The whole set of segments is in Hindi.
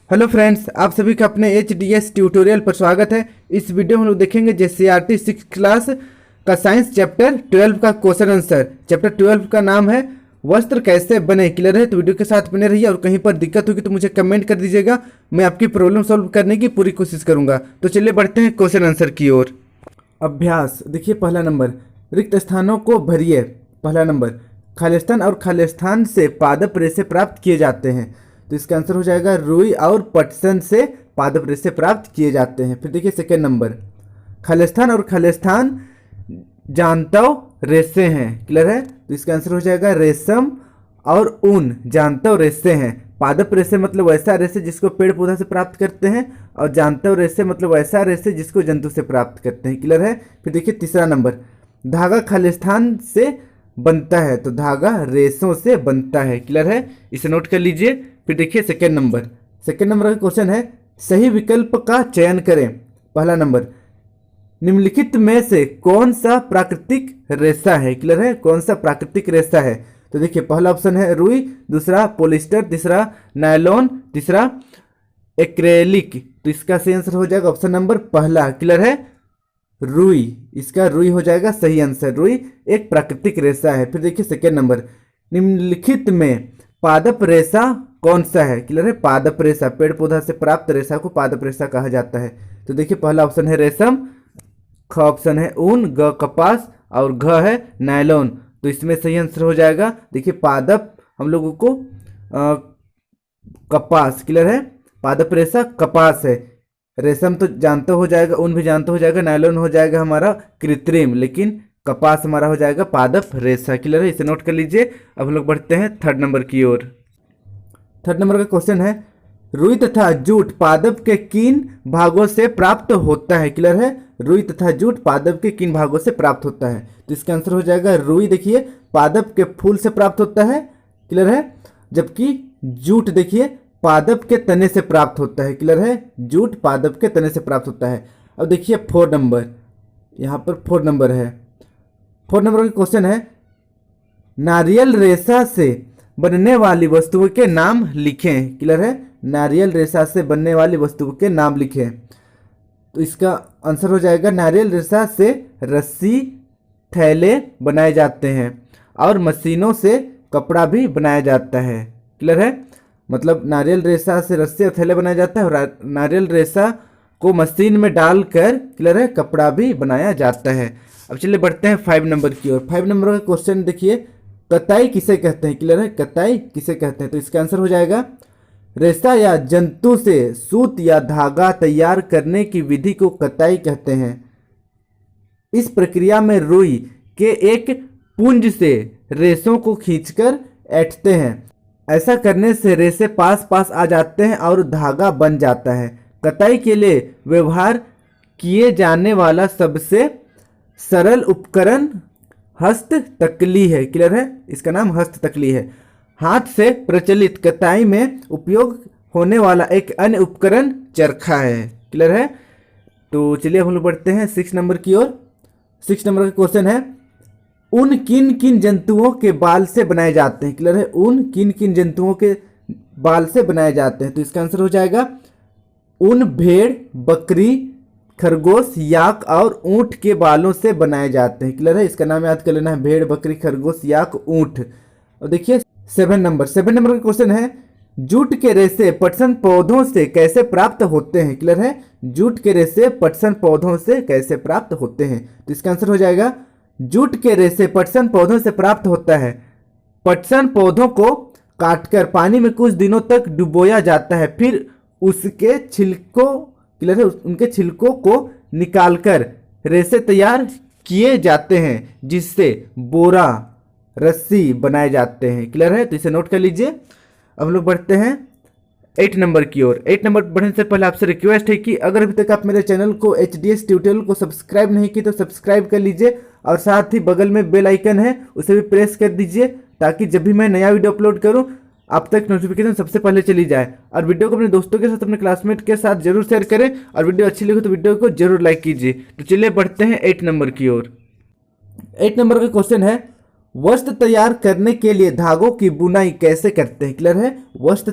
हेलो फ्रेंड्स, आप सभी का अपने HDS ट्यूटोरियल पर स्वागत है। इस वीडियो में हम लोग देखेंगे JCRT 6 क्लास का साइंस चैप्टर 12 का क्वेश्चन आंसर। चैप्टर 12 का नाम है वस्त्र कैसे बने। क्लियर है? तो वीडियो के साथ बने रहिए और कहीं पर दिक्कत होगी तो मुझे कमेंट कर दीजिएगा, मैं आपकी प्रॉब्लम सॉल्व करने की पूरी कोशिश करूंगा। तो चलिए बढ़ते हैं क्वेश्चन आंसर की ओर। अभ्यास देखिए, पहला नंबर, रिक्त स्थानों को भरिए। पहला नंबर, खालिस्तान और खालिस्तान से पादप रेशे प्राप्त किए जाते हैं। तो इसका आंसर हो जाएगा रुई और पटसन से पादप रेशे प्राप्त किए जाते हैं। फिर देखिए सेकेंड नंबर, खालिस्तान और खालिस्तान जानतव रेशे हैं। क्लियर है? तो इसका आंसर हो जाएगा रेशम और ऊन जानतव रेशे हैं। पादप रेशे मतलब वैसा रेशे जिसको पेड़ पौधा से प्राप्त करते हैं, और जानतव रेशे मतलब वैसा रेशे जिसको जंतु से प्राप्त करते हैं। क्लियर है? फिर देखिए तीसरा नंबर, धागा खालिस्तान से बनता है, तो धागा रेशों से बनता है। क्लियर है? इसे नोट कर लीजिए। फिर देखिए सेकेंड नंबर का क्वेश्चन है, सही विकल्प का चयन करें। पहला नंबर, निम्नलिखित में से कौन सा प्राकृतिक रेशा है। क्लियर है? कौन सा प्राकृतिक रेशा है? तो देखिए पहला ऑप्शन है रुई, दूसरा पॉलिस्टर, तीसरा नायलॉन, तीसरा एक्रेलिक। तो इसका सही आंसर हो जाएगा ऑप्शन नंबर पहला। क्लियर है? रुई। इसका रुई हो जाएगा सही आंसर। रुई एक प्राकृतिक रेशा है। फिर देखिए सेकेंड नंबर, निम्नलिखित में पादप रेशा कौन सा है। क्लियर है? पादप रेशा, पेड़ पौधा से प्राप्त रेशा को पादप रेशा कहा जाता है। तो देखिए पहला ऑप्शन है रेशम, ख ऑप्शन है ऊन, ग कपास और घ है नायलॉन। तो इसमें सही आंसर हो जाएगा देखिए पादप हम लोगों को कपास। क्लियर है? पादप रेशा कपास है। रेशम तो जानते हो जाएगा, ऊन भी जानते हो जाएगा, नायलॉन हो जाएगा हमारा कृत्रिम, लेकिन कपास हमारा हो जाएगा पादप रेशा। क्लियर है? इसे नोट कर लीजिए। अब हम लोग बढ़ते हैं थर्ड नंबर की ओर। थर्ड नंबर का क्वेश्चन है, रुई तथा जूट पादप के किन भागों से प्राप्त होता है। क्लियर है? रुई तथा जूट पादप के किन भागों से प्राप्त होता है। तो इसका आंसर हो जाएगा रुई देखिए पादप के फूल से प्राप्त होता है। क्लियर है? जबकि जूट देखिए पादप के तने से प्राप्त होता है। क्लियर है? जूट पादप के तने से प्राप्त होता है। अब देखिए फोर्थ नंबर, यहाँ पर फोर्थ नंबर है। फोर्थ नंबर का क्वेश्चन है, नारियल रेशा से बनने वाली वस्तुओं के नाम लिखें। क्लियर है? नारियल रेशा से बनने वाली वस्तुओं के नाम लिखें। तो इसका आंसर हो जाएगा नारियल रेशा से रस्सी, थैले बनाए जाते हैं और मशीनों से कपड़ा भी बनाया जाता है। क्लियर है? मतलब नारियल रेशा से रस्सी और थैले बनाया जाता है और नारियल रेशा को मशीन में डालकर, क्लियर है, कपड़ा भी बनाया जाता है। अब चलिए बढ़ते हैं 5 नंबर की ओर। 5 नंबर का क्वेश्चन देखिए, कताई किसे कहते हैं। क्लियर है? कताई किसे कहते हैं। तो इसका आंसर हो जाएगा रेशा या जंतु से सूत या धागा तैयार करने की विधि को कताई कहते हैं। इस प्रक्रिया में रुई के एक पुंज से रेशों को खींचकर ऐंठते हैं। ऐसा करने से रेशे पास पास आ जाते हैं और धागा बन जाता है। कताई के लिए व्यवहार किए जाने वाला सबसे सरल उपकरण हस्त तकली है। क्लियर है? इसका नाम हस्त तकली है। हाथ से प्रचलित कताई में उपयोग होने वाला एक अन्य उपकरण चरखा है। क्लियर है? तो चलिए हम लोग बढ़ते हैं 6 नंबर की ओर। 6 नंबर का क्वेश्चन है, ऊन किन किन जंतुओं के बाल से बनाए जाते हैं। क्लियर है? ऊन किन किन जंतुओं के बाल से बनाए जाते हैं। तो इसका आंसर हो जाएगा ऊन भेड़, बकरी, खरगोश, याक और ऊंट के बालों से बनाए जाते हैं। क्लियर है? इसका नाम याद कर लेना है, भेड़, बकरी, खरगोश, याक, ऊंट। और देखिए 7 नंबर का क्वेश्चन है, जूट के रेशे पटसन पौधों से कैसे प्राप्त होते हैं। क्लियर है? जूट के रेशे पटसन पौधों से कैसे प्राप्त होते हैं। तो इसका आंसर हो जाएगा जूट के रेशे पटसन पौधों से प्राप्त होता है। पटसन पौधों को काटकर पानी में कुछ दिनों तक डुबोया जाता है, फिर उसके छिलकों, क्लियर है, उनके छिलकों को निकालकर रेशे तैयार किए जाते हैं, जिससे बोरा, रस्सी बनाए जाते हैं। क्लियर है? तो इसे नोट कर लीजिए। अब हम लोग बढ़ते हैं 8 नंबर की ओर। 8 नंबर बढ़ने से पहले आपसे रिक्वेस्ट है कि अगर अभी तक आप मेरे चैनल को HDS ट्यूटोरियल को सब्सक्राइब नहीं की तो सब्सक्राइब कर लीजिए और साथ ही बगल में बेल आइकन है उसे भी प्रेस कर दीजिए, ताकि जब भी मैं नया वीडियो अपलोड करूं आप तक नोटिफिकेशन सबसे पहले चली जाए। और वीडियो को अपने दोस्तों के साथ, अपने क्लासमेट के साथ जरूर शेयर करें और वीडियो अच्छी लगे तो वीडियो को जरूर लाइक कीजिए। तो चलिए बढ़ते हैं 8 नंबर की ओर। 8 नंबर का क्वेश्चन है, वस्त्र तैयार करने के लिए धागों की बुनाई कैसे करते हैं? क्लियर है? वस्त्र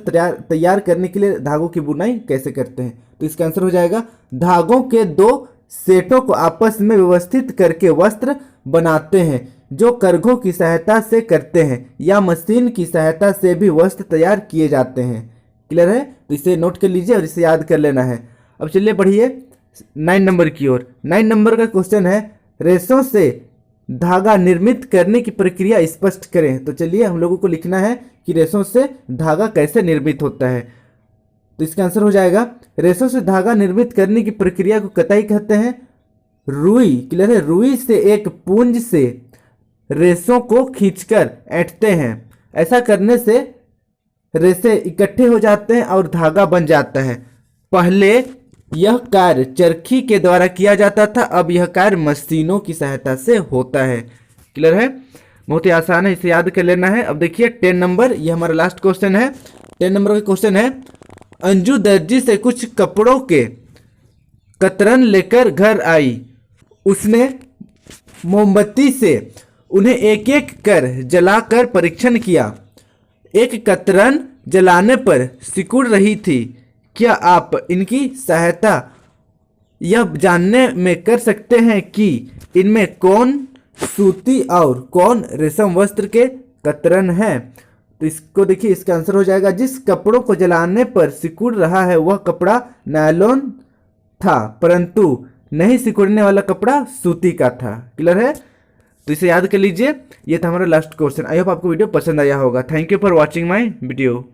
तैयार करने के लिए धागों की बुनाई कैसे करते हैं? तो इसका आंसर हो जाएगा धागों के दो सेटों को आपस में व्यवस्थित करके वस्त्र बनाते हैं, जो करघों की सहायता से करते हैं या मशीन की सहायता से भी वस्त्र तैयार किए जाते हैं। क्लियर है? तो इसे नोट कर लीजिए और इसे याद कर लेना है। अब चलिए बढ़िए 9 नंबर की ओर। 9 नंबर का क्वेश्चन है रेशों से धागा निर्मित करने की प्रक्रिया स्पष्ट करें। तो चलिए हम लोगों को लिखना है कि रेशों से धागा कैसे निर्मित होता है। तो इसका आंसर हो जाएगा रेशों से धागा निर्मित करने की प्रक्रिया को कताई कहते हैं रुई। क्लियर है? रुई से एक पुंज से रेशों को खींचकर ऐंठते हैं। ऐसा करने से रेशे इकट्ठे हो जाते हैं और धागा बन जाता है। पहले यह कार्य चरखी के द्वारा किया जाता था, अब यह कार्य मशीनों की सहायता से होता है। क्लियर है? बहुत ही आसान है, इसे याद कर लेना है। अब देखिए 10 नंबर, ये हमारा लास्ट क्वेश्चन है। 10 नंबर का क्वेश्चन है अंजू दर्जी से कुछ कपड़ों के कतरन लेकर घर आई। उसने मोमबत्ती से उन्हें एक एक कर जलाकर परीक्षण किया। एक कतरन जलाने पर सिकुड़ रही थी। क्या आप इनकी सहायता यह जानने में कर सकते हैं कि इनमें कौन सूती और कौन रेशम वस्त्र के कतरन है? तो इसको देखिए, इसका आंसर हो जाएगा जिस कपड़ों को जलाने पर सिकुड़ रहा है वह कपड़ा नायलॉन था, परंतु नहीं सिकुड़ने वाला कपड़ा सूती का था। क्लियर है? तो इसे याद कर लीजिए। ये था हमारा लास्ट क्वेश्चन। आई होप आपको वीडियो पसंद आया होगा। Thank you for watching my video.